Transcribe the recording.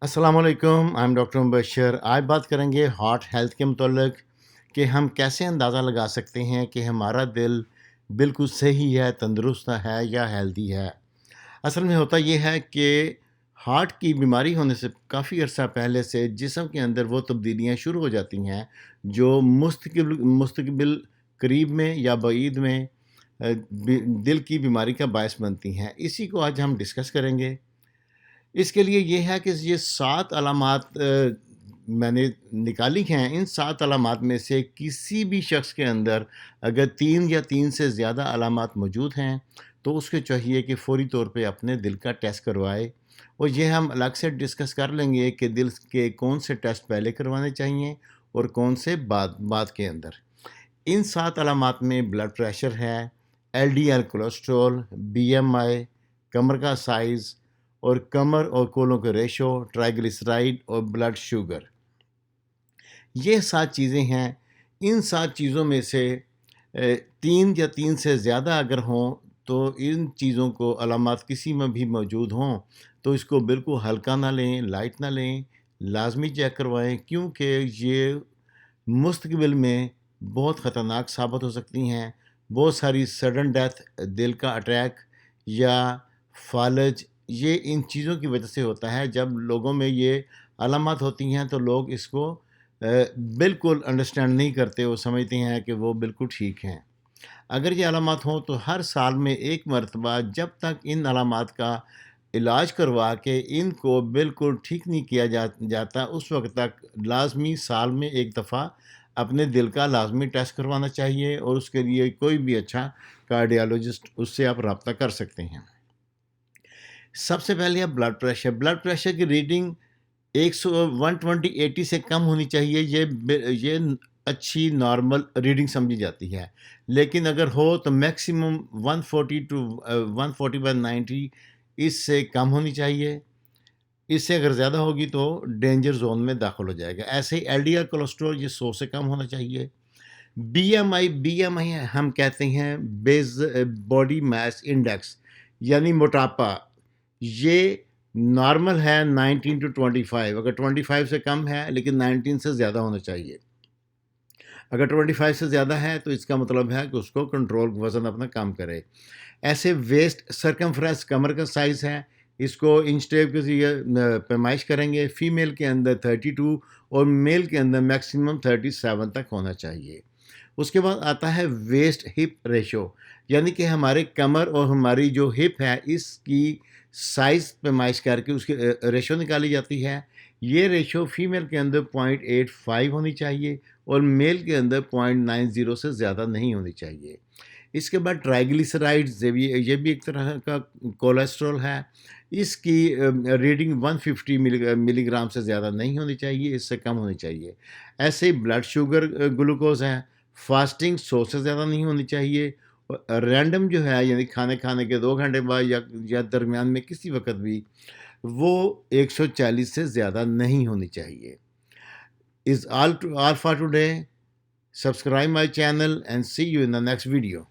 अस्सलाम वालेकुम, I am doctor Mubashar. आज बात करेंगे हार्ट हेल्थ के मुतल्लिक कि हम कैसे अंदाज़ा लगा सकते हैं कि हमारा दिल बिल्कुल सही है, तंदुरुस्त है या हेल्दी है। असल में होता ये है कि हार्ट की बीमारी होने से काफ़ी अर्सा पहले से जिस्म के अंदर वो तब्दीलियाँ शुरू हो जाती हैं जो मुस्तक़बिल करीब में या बईद में दिल की बीमारी का बायस बनती हैं। इसी को आज हम डिस्कस करेंगे। इसके लिए ये है कि ये 7 अलामात मैंने निकाली हैं। इन 7 अलामात में से किसी भी शख्स के अंदर अगर 3 या 3 से ज़्यादा अलामात मौजूद हैं, तो उसको चाहिए कि फ़ौरी तौर पे अपने दिल का टेस्ट करवाए। और ये हम अलग से डिस्कस कर लेंगे कि दिल के कौन से टेस्ट पहले करवाने चाहिए और कौन से बाद के अंदर। इन 7 अलामात में ब्लड प्रेशर है, एलडीएल कोलेस्ट्रॉल, बीएमआई, कमर का साइज़ और कमर और कोलों के रेशो, ट्राइग्लिसराइड और ब्लड शुगर। ये 7 चीज़ें हैं। इन 7 चीज़ों में से 3 या 3 से ज़्यादा अगर हों, तो इन चीज़ों को अलामात किसी में भी मौजूद हों, तो इसको बिल्कुल हल्का ना लें, लाइट ना लें, लाज़मी चेक करवाएँ, क्योंकि ये मुस्तक़बिल में बहुत ख़तरनाक साबित हो सकती हैं। बहुत सारी सडन डेथ, दिल का अटैक या फालज, ये इन चीज़ों की वजह से होता है। जब लोगों में ये अलामत होती हैं तो लोग इसको बिल्कुल अंडरस्टैंड नहीं करते, वो समझते हैं कि वो बिल्कुल ठीक हैं। अगर ये अलामत हों तो हर साल में 1 मरतबा जब तक इन अलामत का इलाज करवा के इनको बिल्कुल ठीक नहीं किया जाता, उस वक़्त तक लाज़मी साल में 1 दफ़ा अपने दिल का लाज़मी टेस्ट करवाना चाहिए और उसके लिए कोई भी अच्छा कार्डियोलॉजिस्ट, उससे आप रब्ता कर सकते हैं। सबसे पहले है ब्लड प्रेशर की रीडिंग 120/80 से कम होनी चाहिए। ये अच्छी नॉर्मल रीडिंग समझी जाती है। लेकिन अगर हो तो मैक्सिमम 140 टू 140/90 इससे कम होनी चाहिए। इससे अगर ज़्यादा होगी तो डेंजर ज़ोन में दाखिल हो जाएगा। ऐसे ही एलडीएल कोलेस्ट्रॉल ये 100 से कम होना चाहिए। बीएमआई हम कहते हैं बॉडी मास इंडेक्स, यानी मोटापा। ये नॉर्मल है 19 टू 25। अगर 25 से कम है, लेकिन 19 से ज़्यादा होना चाहिए। अगर 25 से ज़्यादा है तो इसका मतलब है कि उसको कंट्रोल वज़न अपना कम करे। ऐसे वेस्ट सरकमफ्रेंस, कमर का साइज़ है, इसको इंच टेप के ज़रिए पैमाइश करेंगे। फ़ीमेल के अंदर 32 और मेल के अंदर मैक्सिमम 37 तक होना चाहिए। उसके बाद आता है वेस्ट हिप रेशो, यानी कि हमारे कमर और हमारी जो हिप है, इसकी साइज़ पैमाइश करके उसकी रेशो निकाली जाती है। ये रेशो फ़ीमेल के अंदर 0.85 होनी चाहिए और मेल के अंदर 0.90 से ज़्यादा नहीं होनी चाहिए। इसके बाद ट्राइग्लिसराइड्स, ये भी एक तरह का कोलेस्ट्रॉल है। इसकी रीडिंग 150 मिलीग्राम से ज़्यादा नहीं होनी चाहिए, इससे कम होनी चाहिए। ऐसे ही ब्लड शुगर, ग्लूकोज़ है, फास्टिंग 100 से ज़्यादा नहीं होनी चाहिए। रैंडम जो है, यानी खाने के 2 घंटे बाद या दरमियान में किसी वक़्त भी, वो 140 से ज़्यादा नहीं होनी चाहिए। Is all for today. Subscribe my channel and see you in the next video.